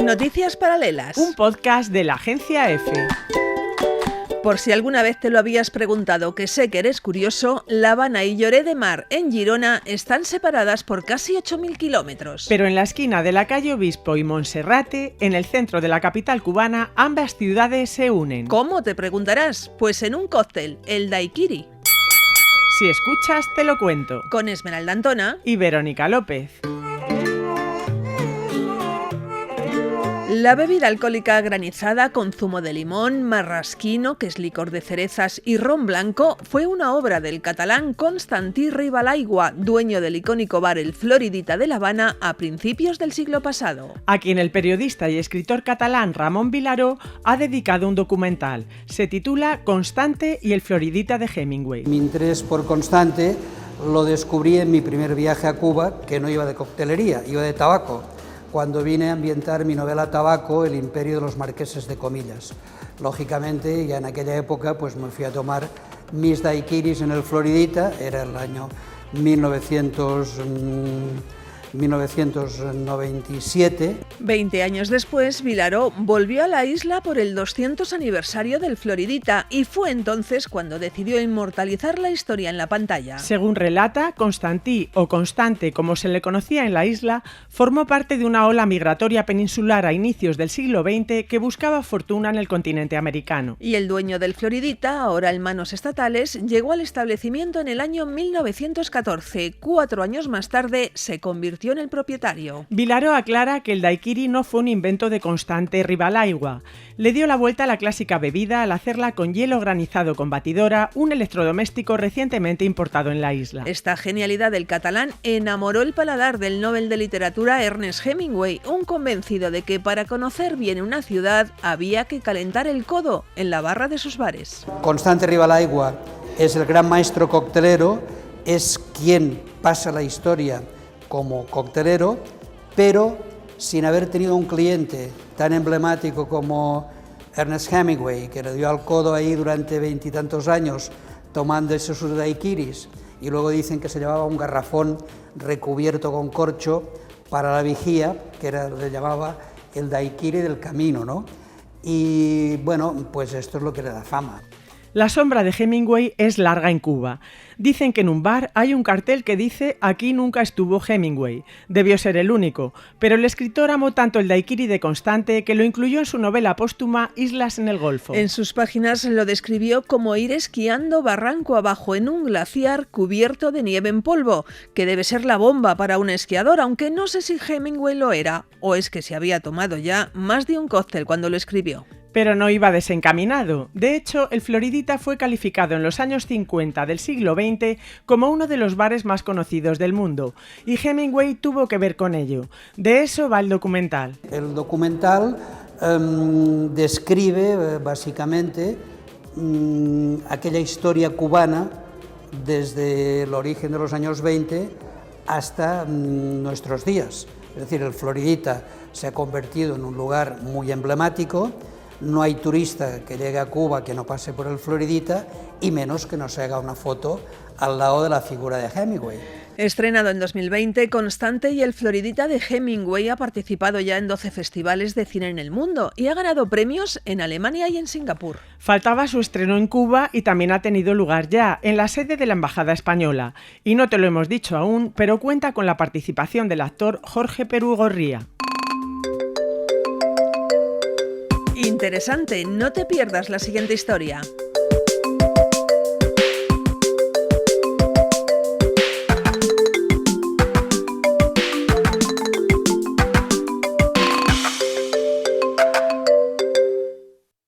Noticias Paralelas. Un podcast de la agencia EFE. Por si alguna vez te lo habías preguntado, que sé que eres curioso, La Habana y Lloret de Mar, en Girona, están separadas por casi 8.000 kilómetros. Pero en la esquina de la calle Obispo y Monserrate, en el centro de la capital cubana, ambas ciudades se unen. ¿Cómo, te preguntarás? Pues en un cóctel, el daiquiri. Si escuchas, te lo cuento. Con Esmeralda Antona y Verónica López. La bebida alcohólica granizada con zumo de limón, marrasquino, que es licor de cerezas, y ron blanco, fue una obra del catalán Constantí Ribalaigua, dueño del icónico bar El Floridita de La Habana a principios del siglo pasado. A quien el periodista y escritor catalán Ramon Vilaró ha dedicado un documental. Se titula Constante y el Floridita de Hemingway. Mi interés por Constante lo descubrí en mi primer viaje a Cuba, que no iba de coctelería, iba de tabaco, cuando vine a ambientar mi novela Tabaco, El imperio de los marqueses de Comillas. Lógicamente, ya en aquella época, pues me fui a tomar mis daiquiris en el Floridita, era el año 1997. 20 años después, Vilaró volvió a la isla por el 200 aniversario del Floridita y fue entonces cuando decidió inmortalizar la historia en la pantalla. Según relata, Constantí, o Constante como se le conocía en la isla, formó parte de una ola migratoria peninsular a inicios del siglo XX que buscaba fortuna en el continente americano. Y el dueño del Floridita, ahora en manos estatales, llegó al establecimiento en el año 1914. 4 años más tarde se convirtió en el propietario. Vilaró aclara que el daiquiri no fue un invento de Constante Ribalaigua. Le dio la vuelta a la clásica bebida al hacerla con hielo granizado con batidora, un electrodoméstico recientemente importado en la isla. Esta genialidad del catalán enamoró el paladar del Nobel de Literatura Ernest Hemingway, un convencido de que para conocer bien una ciudad había que calentar el codo en la barra de sus bares. Constante Ribalaigua es el gran maestro coctelero, es quien pasa la historia como coctelero, pero sin haber tenido un cliente tan emblemático como Ernest Hemingway, que le dio al codo ahí durante 20 y tantos años tomándose sus daiquiris, y luego dicen que se llevaba un garrafón recubierto con corcho para la vigía, que le llamaba el daiquiri del camino, ¿no? Y bueno, pues esto es lo que le da fama. La sombra de Hemingway es larga en Cuba. Dicen que en un bar hay un cartel que dice «Aquí nunca estuvo Hemingway». Debió ser el único, pero el escritor amó tanto el daiquiri de Constante que lo incluyó en su novela póstuma Islas en el Golfo. En sus páginas lo describió como ir esquiando barranco abajo en un glaciar cubierto de nieve en polvo, que debe ser la bomba para un esquiador, aunque no sé si Hemingway lo era, o es que se había tomado ya más de un cóctel cuando lo escribió. Pero no iba desencaminado. De hecho, el Floridita fue calificado en los años 50 del siglo XX como uno de los bares más conocidos del mundo, y Hemingway tuvo que ver con ello. De eso va el documental. El documental describe básicamente aquella historia cubana desde el origen de los años 20 hasta nuestros días. Es decir, el Floridita se ha convertido en un lugar muy emblemático. No hay turista que llegue a Cuba que no pase por el Floridita, y menos que no se haga una foto al lado de la figura de Hemingway. Estrenado en 2020, Constante y el Floridita de Hemingway ha participado ya en 12 festivales de cine en el mundo y ha ganado premios en Alemania y en Singapur. Faltaba su estreno en Cuba y también ha tenido lugar ya, en la sede de la Embajada Española. Y no te lo hemos dicho aún, pero cuenta con la participación del actor Jorge Perugorría. Interesante, no te pierdas la siguiente historia.